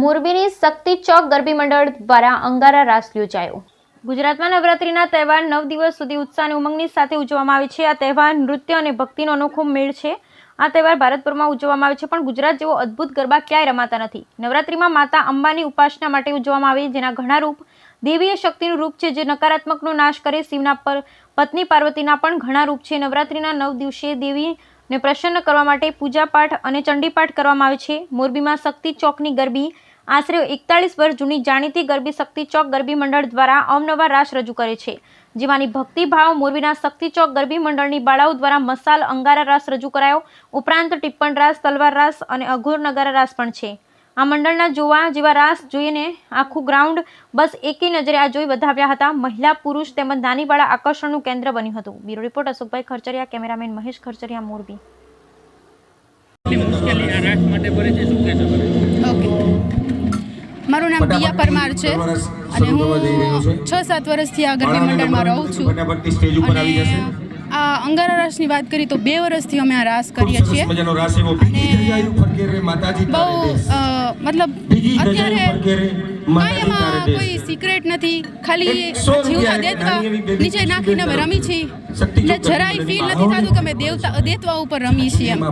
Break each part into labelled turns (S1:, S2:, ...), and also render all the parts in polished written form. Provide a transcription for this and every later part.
S1: મોરબીની શક્તિ ચોક ગરબી મંડળ દ્વારા અંગારા રાસ યોજાયો। ગુજરાતમાં નવરાત્રિના તહેવાર 9 દિવસ સુધી ઉત્સાહ અને ઉમંગની સાથે ઉજવવામાં આવે છે। આ તહેવાર નૃત્ય અને ભક્તિનો અનોખો મેળ છે। આ તહેવાર ભારતભરમાં ઉજવવામાં આવે છે, પણ ગુજરાત જેવો અદ્ભુત ગરબા ક્યાંય રમાતા નથી। નવરાત્રિમાં માતા અંબાની ઉપાસના માટે ઉજવવામાં આવે, જેના ઘણા રૂપ દેવીય શક્તિનું રૂપ છે, જે નકારાત્મકનો નાશ કરે। શિવના પત્ની પાર્વતીના પણ ઘણા રૂપ છે। નવરાત્રિના 9 દિવસે દેવીને પ્રસન્ન કરવા માટે પૂજાપાઠ અને ચંડીપાઠ કરવામાં આવે છે। મોરબીમાં શક્તિ ચોકની ગરબી આશરે 41 વર્ષ જૂની જાણીતી ગરબી શક્તિ ચોક ગરબી મંડળ દ્વારા અવનવા રાસ રજૂ કરે છે, જેમાંની ભક્તિભાવ મોરબીના શક્તિ ચોક ગરબી મંડળની બાળાઓ દ્વારા મસાલ અંગારા રાસ રજૂ કરાયો। ઉપરાંત ટિપ્પણ રાસ, તલવાર રાસ અને અઘોર નગારા રાસ પણ છે। આ મંડળના જોવા જેવા રાસ જોઈને આખું ગ્રાઉન્ડ બસ એકી નજરે આ જોઈ વધાવ્યા હતા। મહિલા, પુરુષ તેમજ નાની બાળા આકર્ષણનું કેન્દ્ર બન્યું હતું। બ્યુરો રિપોર્ટ અશોકભાઈ ખરચરિયા, કેમેરામેન મહેશ ખરચરિયા, મોરબી।
S2: મારું નામ દિયા પરમાર છે અને હું 6-7 વર્ષથી આ ગરબી મંડળમાં રહું છું। અને આ અંગારા રાસની વાત કરી તો 2 વર્ષથી અમે આ રાસ કરીએ છીએ અને બહુ મતલબ અત્યારે કાંઈ એમાં કોઈ સિક્રેટ નથી, ખાલી જીવતા દેતવા નીચે નાખીને અમે રમી છીએ એટલે જરાય ફીલ નથી થતું કે અમે દેતવા ઉપર રમીએ છીએ એમ।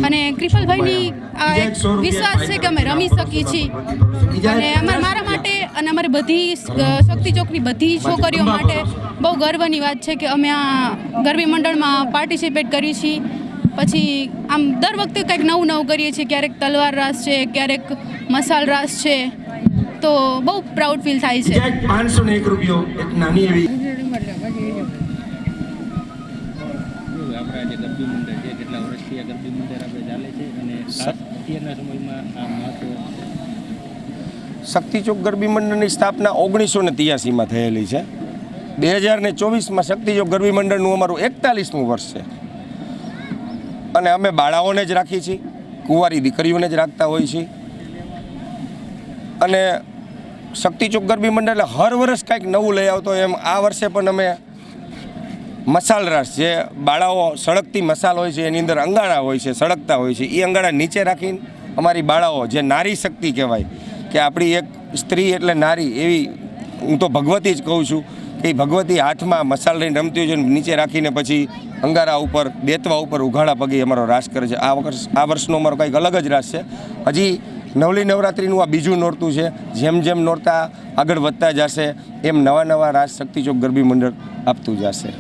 S2: અને કૃપાલભાઈની આ એક વિશ્વાસ છે કે અમે રમી શકીએ છીએ અને મારા માટે અને અમારી બધી શક્તિ ચોકની બધી છોકરીઓ માટે બહુ ગર્વની વાત છે કે અમે આ ગરબી મંડળમાં પાર્ટિસિપેટ કરી છીએ। પછી આમ દર વખતે કંઈક નવું કરીએ છીએ, ક્યારેક તલવાર રાસ છે, ક્યારેક મસાલ રાસ છે, તો બહુ પ્રાઉડ ફીલ થાય છે।
S3: 501 રૂપિયો એક નાની એવી
S4: શક્તિ ચોક ગરબી મંડળની સ્થાપના 1983માં થયેલી છે। 2024માં શક્તિ ચોક ગરબી મંડળનું અમારું 41મું વર્ષ છે અને અમે બાળાઓને જ રાખીએ છીએ, કુંવારી દીકરીઓને જ રાખતા હોઈએ છીએ। અને શક્તિ ચોક ગરબી મંડળ હર વર્ષ કાંઈક નવું લઈ આવતો, એમ આ વર્ષે પણ અમે મસાલ રાસ, જે બાળાઓ સળગતી મસાલ હોય છે, એની અંદર અંગાણા હોય છે, સળગતા હોય છે, એ અંગાણા નીચે રાખીને અમારી બાળાઓ, જે નારી શક્તિ કહેવાય કે આપણી એક સ્ત્રી એટલે નારી, એવી હું તો ભગવતી જ કહું છું કે ભગવતી હાથમાં મસાલ લઈને રમતી હોય છે, નીચે રાખીને પછી અંગારા ઉપર, દેતવા ઉપર ઉઘાડા પગે અમારો રાસ કરે છે। આ વર્ષનો અમારો કંઈક અલગ જ રાસ છે। હજી નવલી નવરાત્રિનું આ બીજું નોરતું છે। જેમ જેમ નોરતા આગળ વધતા જશે એમ નવા રાસ શક્તિ ચોક ગરબી મંડળ આપતું જશે।